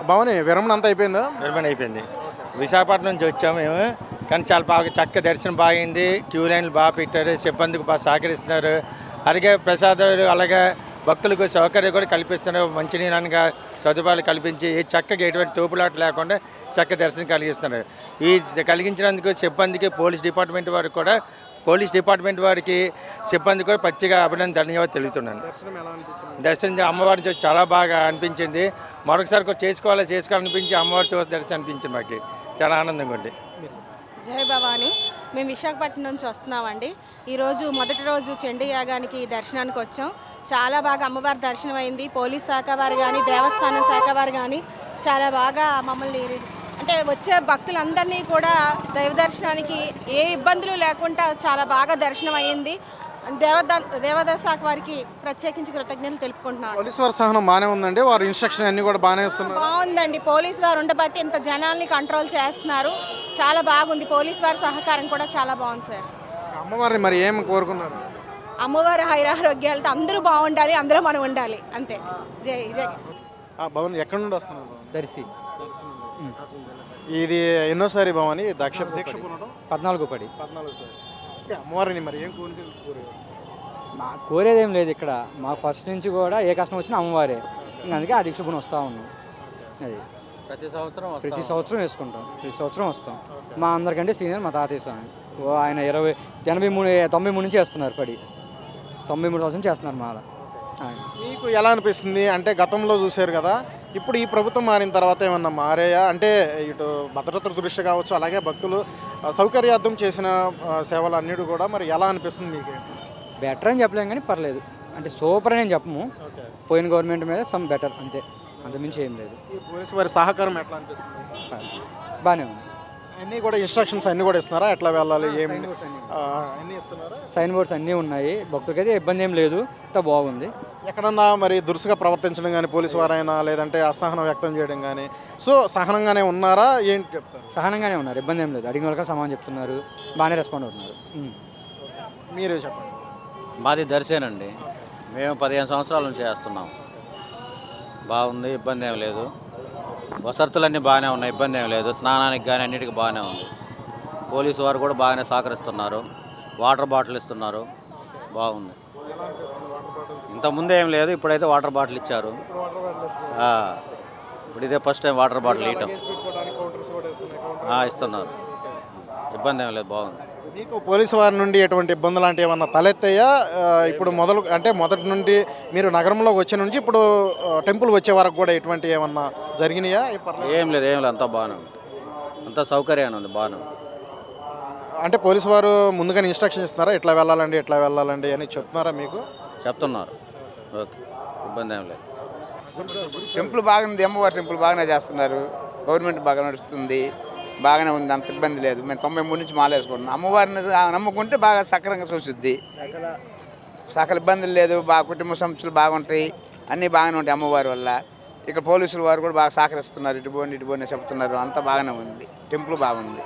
భవని విరమణ అంతా అయిపోయిందా? నిర్మాణ అయిపోయింది. విశాఖపట్నం నుంచి వచ్చాము మేము, కానీ చాలా బాగా చక్క దర్శనం బాగైంది. క్యూ లైన్లు బాగా పెట్టారు, సిబ్బందికి బాగా సహకరిస్తున్నారు. అలాగే ప్రసాదాలు, అలాగే భక్తులకు సౌకర్యం కూడా కల్పిస్తున్నారు. మంచినీళ్ళగా సదుపాయాలు కల్పించి చక్కగా ఎటువంటి తోపులాట లేకుండా చక్క దర్శనం కలిగిస్తున్నారు. ఈ కలిగించినందుకు సిబ్బందికి, పోలీస్ డిపార్ట్మెంట్ వారికి సిబ్బంది కూడా పచ్చిగా ధన్యవాదాలు తెలుపుతున్నాను. దర్శనం అమ్మవారిని చూసి చాలా బాగా అనిపించింది. మరొకసారి కూడా చేసుకోవాలనిపించి అమ్మవారి చూసి దర్శనం అనిపించింది. మాకు చాలా ఆనందంగా ఉంది. జై భవాని. మేము విశాఖపట్నం నుంచి వస్తున్నామండి. ఈరోజు మొదటి రోజు చండీ యాగానికి దర్శనానికి వచ్చాం. చాలా బాగా అమ్మవారి దర్శనం అయింది. పోలీస్ శాఖ వారు కానీ, దేవస్థానం శాఖ వారు కానీ చాలా బాగా మమ్మల్ని అంటే వచ్చే భక్తులందరినీ కూడా దైవ దర్శనానికి ఏ ఇబ్బందులు లేకుండా చాలా బాగా దర్శనం అయ్యింది. దేవాదాయ శాఖ వారికి ప్రత్యేకించి కృతజ్ఞతలు తెలుపుకుంటున్నాను. పోలీసు వారి సహనం బాగానే ఉందండి, వారి ఇన్స్ట్రక్షన్ అన్ని కూడా బాగానే ఇస్తున్నారు. బాగుందండి, పోలీసు వారు ఉండబట్టి ఇంత జనాల్ని కంట్రోల్ చేస్తున్నారు. చాలా బాగుంది. పోలీసు వారి సహకారం కూడా చాలా బాగుంది సార్. అమ్మవారిని మరి ఏం కోరుకున్నారు? అమ్మవారి హైరారోగ్యాలతో అందరూ బాగుండాలి, అందరూ మనం ఉండాలి, అంతే. జై జై. భవన్ ఎక్కడి నుండి వస్తున్నారు? దర్శి. ఇది ఎన్నోసారి భవని దీక్ష 14 పడి. 14 సారి. అమ్మవారిని మరి ఏం కోరేది? మా కోరేదేం లేదు ఇక్కడ. మాకు ఫస్ట్ నుంచి కూడా ఏ కష్టం వచ్చినా అమ్మవారే. ఇంకా అందుకే ఆ దీక్ష పుణ్యం వస్తూ ఉన్నాం. అది ప్రతి సంవత్సరం వేసుకుంటాం. ప్రతి సంవత్సరం వస్తాం. మా అందరికంటే సీనియర్ మా తాతయ్య స్వామి. ఆయన 93 నుంచి వేస్తున్నారు పడి. 93 సంవత్సరం చేస్తున్నారు మాల. మీకు ఎలా అనిపిస్తుంది? అంటే గతంలో చూశారు కదా, ఇప్పుడు ఈ ప్రభుత్వం మారిన తర్వాత ఏమన్నా మారాయా? అంటే ఇటు భద్రత దృష్టి కావచ్చు, అలాగే భక్తులు సౌకర్యార్థం చేసిన సేవలు అన్నిటి కూడా మరి ఎలా అనిపిస్తుంది మీకు? బెటర్ అని చెప్పలేం కానీ పర్లేదు. అంటే సూపర్ అని చెప్పము. పోయిన గవర్నమెంట్ మీద సమ్ బెటర్, అంతే, అంతమించి ఏం లేదు. ఈ పోలీసు వారి సహకారం ఎట్లా అనిపిస్తుంది? బాగానే ఉంది. అన్నీ కూడా ఇన్స్ట్రక్షన్స్ అన్నీ కూడా ఇస్తున్నారా? ఎట్లా వెళ్ళాలి, ఏమి అన్నీ ఇస్తున్నారా? సైన్ బోర్డ్స్ అన్నీ ఉన్నాయి. భక్తులకైతే ఇబ్బంది ఏం లేదు, అంతా బాగుంది. ఎక్కడన్నా మరి దురుసుగా ప్రవర్తించడం కానీ పోలీసు వారైనా, లేదంటే అసహనం వ్యక్తం చేయడం కానీ, సో సహనంగానే ఉన్నారా ఏంటి చెప్తారు? సహనంగానే ఉన్నారు, ఇబ్బంది ఏం లేదు. అడిగిన వాళ్ళకి సమాధానం చెప్తున్నారు, బాగానే రెస్పాండ్ అవుతున్నారు. మీరే చెప్పండి. మాది దర్శనండి. మేము 15 సంవత్సరాల నుంచి చేస్తున్నాం. బాగుంది, ఇబ్బంది ఏం లేదు. వసతులన్నీ బాగానే ఉన్నాయి, ఇబ్బంది ఏం లేదు. స్నానానికి కానీ అన్నిటికీ బాగానే ఉంది. పోలీసు వారు కూడా బాగానే సహకరిస్తున్నారు. వాటర్ బాటిల్ ఇస్తున్నారు, బాగుంది. ఇంతకుముందు ఏం లేదు, ఇప్పుడైతే వాటర్ బాటిల్ ఇచ్చారు. ఇప్పుడు ఇదే ఫస్ట్ టైం వాటర్ బాటిల్ ఇవ్వటం ఇస్తున్నారు. ఇబ్బంది ఏం లేదు, బాగుంది. మీకు పోలీసు వారి నుండి ఎటువంటి ఇబ్బందులు లాంటివి ఏమన్నా తలెత్తాయా? ఇప్పుడు మొదటి నుండి మీరు నగరంలోకి వచ్చే నుంచి ఇప్పుడు టెంపుల్ వచ్చే వరకు కూడా ఎటువంటి ఏమన్నా జరిగినాయా? ఏం లేదు, అంతా బాగానే ఉంది, అంతా సౌకర్యంగా ఉంది, బాగానే ఉంది. అంటే పోలీసు వారు ముందుగానే ఇన్స్ట్రక్షన్ ఇస్తున్నారా, ఎట్లా వెళ్ళాలండి అని చెప్తున్నారా మీకు? చెప్తున్నారు. ఓకే, ఇబ్బంది ఏం లేదు. టెంపుల్ బాగుంది, అమ్మవారి టెంపుల్ బాగానే చేస్తున్నారు. గవర్నమెంట్ బాగా నడుస్తుంది, బాగానే ఉంది, అంత ఇబ్బంది లేదు. మేము 93 నుంచి మాలేసుకుంటున్నాం. అమ్మవారిని నమ్ముకుంటే బాగా సక్రంగా చూసిద్ది. సకల ఇబ్బందులు లేదు, బాగా కుటుంబ సమస్యలు బాగుంటాయి, అన్నీ బాగానే ఉంటాయి అమ్మవారి వల్ల. ఇక్కడ పోలీసుల వారు కూడా బాగా సహకరిస్తున్నారు. ఇటు పోండి చెప్తున్నారు, అంతా బాగానే ఉంది. టెంపుల్ బాగుంది.